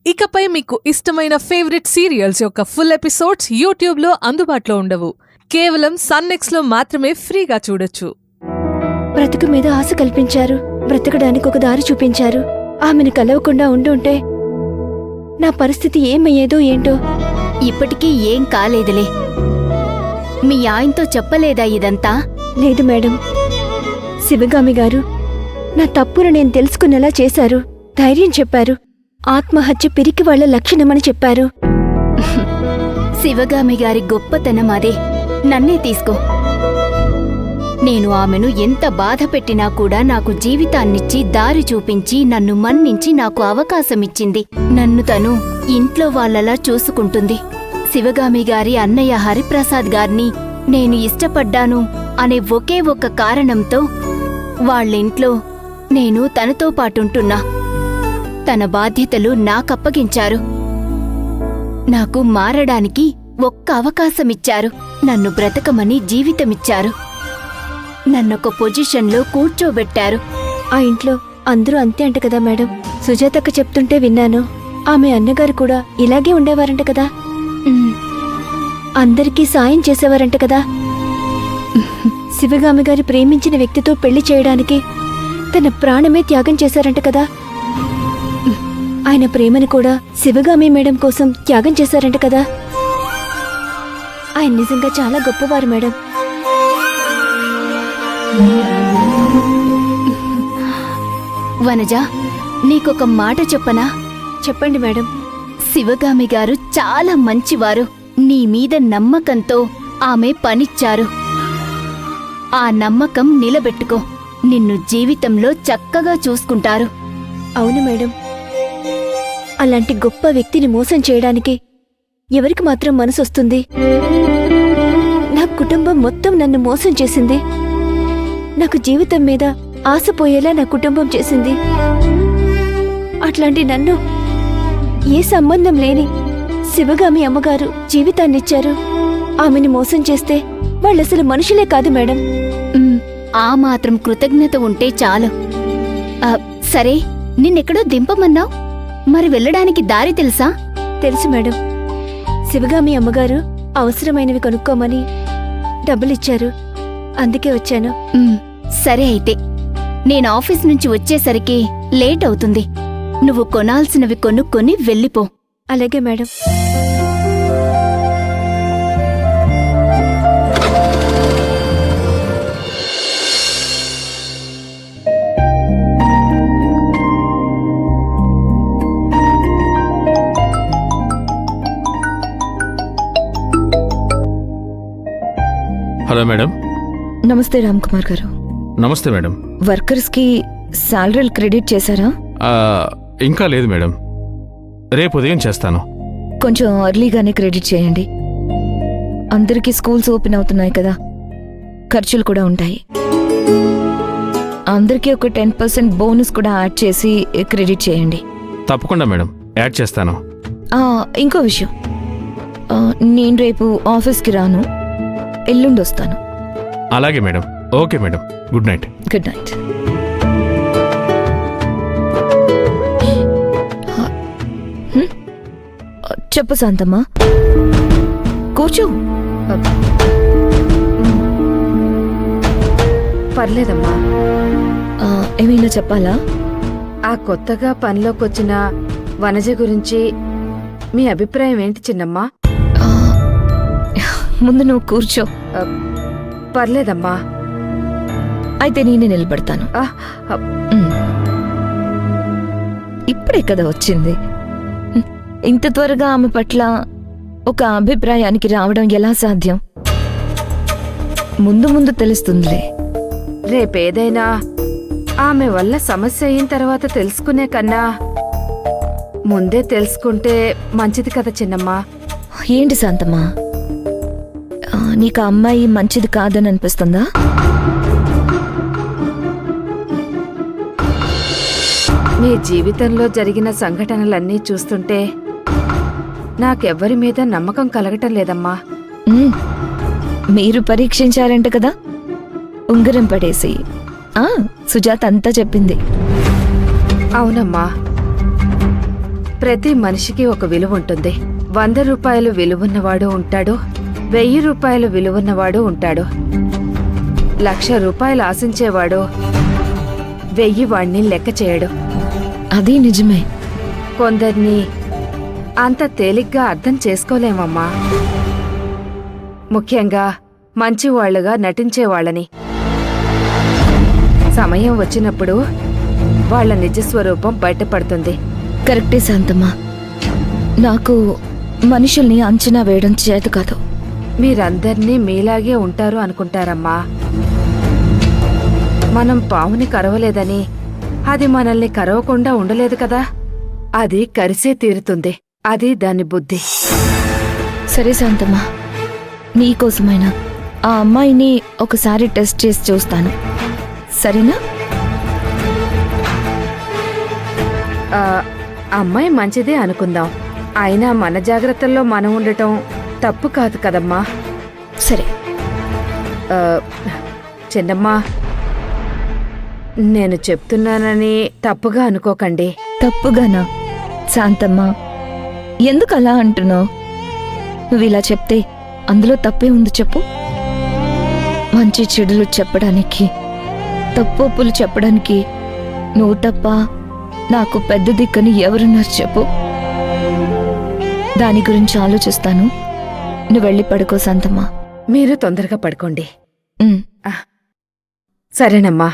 ఇకపై మీకు ఇష్టమైన ఫేవరెట్ సీరియల్స్ యొక్క ఫుల్ ఎపిసోడ్స్ యూట్యూబ్లో అందుబాటులో ఉండవు. కేవలం సన్నెక్స్లో మాత్రమే ఫ్రీగా చూడొచ్చు. బ్రతుకు మీద ఆశ కల్పించారు, బ్రతకడానికి ఒక దారి చూపించారు. ఆమెను కలవకుండా ఉండుంటే నా పరిస్థితి ఏమయ్యేదో ఏంటో. ఇప్పటికీ ఏం కాలేదులే. మీ ఆయనతో చెప్పలేదా ఇదంతా? లేదు మేడం, శివగామి గారు నా తప్పును నేను తెలుసుకునేలా చేశారు. ధైర్యం చెప్పారు. ఆత్మహత్య పిరికి వాళ్ల లక్షణమని చెప్పారు. శివగామి గారి గొప్పతనం అదే. నన్నే తీసుకో. నేను ఆమెను ఎంత బాధ పెట్టినా కూడా నాకు జీవితాన్నిచ్చి దారి చూపించి నన్ను మన్నించి నాకు అవకాశమిచ్చింది. నన్ను తను ఇంట్లో వాళ్ళలా చూసుకుంటుంది. శివగామి గారి అన్నయ్య హరిప్రసాద్ గారిని నేను ఇష్టపడ్డాను అనే ఒకే ఒక్క కారణంతో వాళ్ళింట్లో నేను తనతో పాటుంటున్నా. తన బాధ్యతలు నాకప్పగించారు. నాకు మారడానికి ఒక్క అవకాశమిచ్చారు. నన్ను బ్రతకమని జీవితమిచ్చారు. నన్నొక పొజిషన్లో కూర్చోబెట్టారు. ఆ ఇంట్లో అందరూ అంతే అంట కదా మేడం. సుజాతక్క చెప్తుంటే విన్నాను. ఆమె అన్నగారు కూడా ఇలాగే ఉండేవారంట కదా. అందరికీ సాయం చేసేవారంట కదా. శివగామి గారి ప్రేమించిన వ్యక్తితో పెళ్లి చేయడానికి తన ప్రాణమే త్యాగం చేశారంట కదా. ఆయన ప్రేమను కూడా శివగామి మేడం కోసం త్యాగం చేశారంట కదా. ఆయన నిజంగా చాలా గొప్పవారు మేడం. వనజ, నీకొక మాట చెప్పనా? చెప్పండి మేడం. శివగామి గారు చాలా మంచివారు. నీ మీద నమ్మకంతో ఆమె పనిచ్చారు. ఆ నమ్మకం నిలబెట్టుకో. నిన్ను జీవితంలో చక్కగా చూసుకుంటారు. అవును మేడం, అలాంటి గొప్ప వ్యక్తిని మోసం చేయడానికి ఎవరికి మాత్రం మనసొస్తుంది? నా కుటుంబం మొత్తం నన్ను మోసం చేసింది. నాకు జీవితం మీద ఆశపోయేలా నా కుటుంబం చేసింది. అట్లాంటి నన్ను ఏ సంబంధం లేని శివగామి అమ్మగారు జీవితాన్నిచ్చారు. ఆమెని మోసం చేస్తే వాళ్ళసలు మనుషులే కాదు మేడం. ఆ మాత్రం కృతజ్ఞత ఉంటే చాలు. సరే, నిన్నెక్కడో దింపమన్నావు. మరి వెళ్ళడానికి దారి తెలుసా? తెలుసు మేడం. శివగామి అమ్మగారు అవసరమైనవి కొనుక్కోమని డబ్బులిచ్చారు. అందుకే వచ్చాను. సరే అయితే, నేను ఆఫీస్ నుంచి వచ్చేసరికి లేట్ అవుతుంది. నువ్వు కొనాల్సినవి కొనుక్కొని వెళ్ళిపో. అలాగే మేడం. Hello madam. నమస్తే రామ్ కుమార్ గారు. నమస్తే మేడం. వర్కర్స్ కి శాలరీలు క్రెడిట్ చేశారా? ఇంకా లేదు మేడం, రేపు ఉదయం చేస్తాను. కొంచెం ఎర్లీగానే క్రెడిట్ చేయండి. అందరికీ స్కూల్స్ ఓపెన్ అవుతున్నాయి కదా, ఖర్చులు కూడా ఉంటాయి. అందరికీ ఒక 10% బోనస్ కూడా యాడ్ చేసి క్రెడిట్ చేయండి. తప్పకుండా మేడం, యాడ్ చేస్తాను. ఇంకో విషయం, నేను రేపు ఆఫీస్కి రాను, ఎల్లుండి వస్తాను. అలాగే madam. Okay madam, good night. Good night. చెప్పు శాంతమ్మా, కూర్చో. పర్లేదమ్మా. ఏమైనా చెప్పాలా? ఆ కొత్తగా పనిలోకొచ్చిన వనజ గురించి మీ అభిప్రాయం ఏంటి చిన్నమ్మా? ముందు నువ్వు కూర్చో. పర్లేదమ్మా. అయితే నేనే నిలబడతాను. ఇప్పుడే కదా వచ్చింది. ఇంత త్వరగా ఆమె పట్ల ఒక అభిప్రాయానికి రావడం ఎలా సాధ్యం? ముందు ముందు తెలుస్తుందిలే. రేపేదైనా ఆమె వల్ల సమస్య అయిన తర్వాత తెలుసుకునే కన్నా ముందే తెలుసుకుంటే మంచిది కదా చిన్నమ్మా. ఏంటి శాంతమ్మా, నీకు ఆ అమ్మాయి మంచిది కాదని అనిపిస్తుందా? మీ జీవితంలో జరిగిన సంఘటనలన్నీ చూస్తుంటే నాకెవ్వరి మీద నమ్మకం కలగటం లేదమ్మా. మీరు పరీక్షించారంట కదా, ఉంగరం పడేసి. సుజాత అంతా చెప్పింది. అవునమ్మా, ప్రతి మనిషికి ఒక విలువ ఉంటుంది. 100 రూపాయలు విలువున్నవాడు ఉంటాడు, 1000 రూపాయలు విలువున్నవాడు ఉంటాడు. 1,00,000 రూపాయలు ఆశించేవాడు 1000 వాణ్ణి లెక్క చేయడు. అది నిజమే. కొందరిని అంత తేలిగ్గా అర్థం చేసుకోలేమమ్మా. ముఖ్యంగా మంచివాళ్లుగా నటించేవాళ్ళని. సమయం వచ్చినప్పుడు వాళ్ళ నిజస్వరూపం బయటపడుతుంది. కరెక్టే శాంతమ్మ. నాకు మనుషుల్ని అంచనా వేయడం చేత కాదు. మీరందర్నీ మీలాగే ఉంటారు అనుకుంటారమ్మా. మనం పావుని కరవలేదని అది మనల్ని కరవకుండా ఉండలేదు కదా. అది కరిసే తీరుతుంది. అది దాని బుద్ధి. సరే శాంతమ్మ, నీకోసమైనా ఆ అమ్మాయిని ఒకసారి టెస్ట్ చేసి చూస్తాను, సరేనా? ఆ అమ్మాయి మంచిదే అనుకుందాం. అయినా మన జాగ్రత్తల్లో మనం ఉండటం తప్పు కాదు కదమ్మా. సరే. ఆ, చిన్నమ్మా, నేను చెప్తున్నానని తప్పుగా అనుకోకండి. తప్పుగానా? శాంతమ్మ, ఎందుకు అలా అంటున్నావు? నువ్వు ఇలా చెప్తే అందులో తప్పే ఉంది చెప్పు. మంచి చెడులు చెప్పడానికి, తప్పొప్పులు చెప్పడానికి నువ్వు తప్ప నాకు పెద్ద దిక్కని ఎవరున్నారు చెప్పు. దాని గురించి ఆలోచిస్తాను. నువ్వు వెళ్ళి పడుకో శాంతమ్మ. మీరు తొందరగా పడుకోండి. ఉమ్. సరేనమ్మా.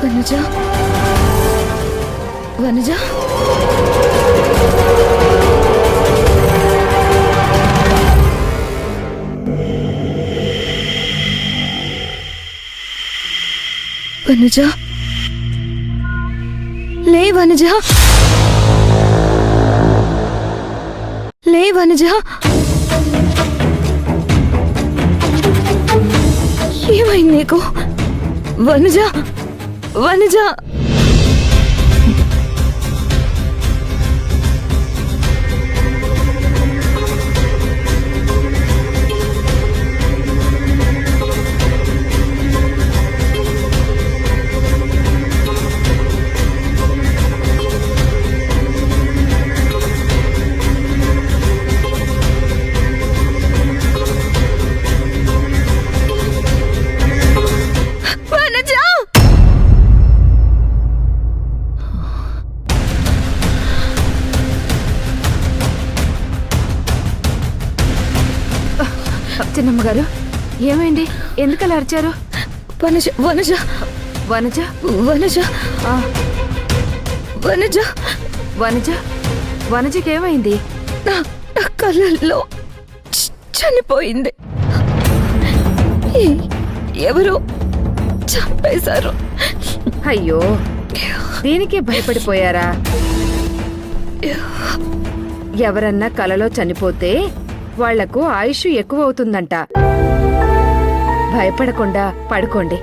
వనజ, వనజ, వనజ, లే వనజ, లే వనజ. ఏమైంది నీకు? వనజ, వనజ. చిన్నమ్మగారు, ఏమైంది? ఎందుకలా అరిచారు? వనజ, వనజ, వనజ, వనజ, ఆ, వనజ, వనజ, వనజకేమైంది? నా కళ్ళల్లో చనిపోయింది. ఎవరో చంపేశారు. అయ్యో, దీనికే భయపడిపోయారా? ఎవరన్నా కలలో చనిపోతే వాళ్లకు ఆయుష్ ఎక్కువ అవుతుందంట. భయపడకుండా పడుకోండి.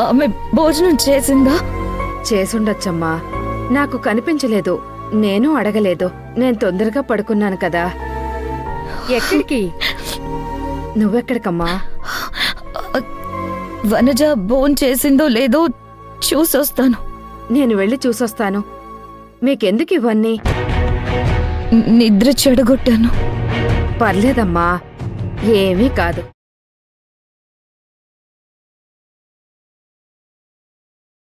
ఆమె భోజనం చేసిందా? చేసుండొచ్చమ్మా. నాకు కనిపించలేదు, నేను అడగలేదు. నేను తొందరగా పడుకున్నాను కదా. ఎక్కడికి? నువ్వెక్కడికమ్మా? వనజ భోజనం చేసిందో లేదో చూసొస్తాను. నేను వెళ్ళి చూసొస్తాను. మీకెందుకు ఇవన్నీ? నిద్ర చెడగొట్టాను. పర్లేదమ్మా, ఏమీ కాదు.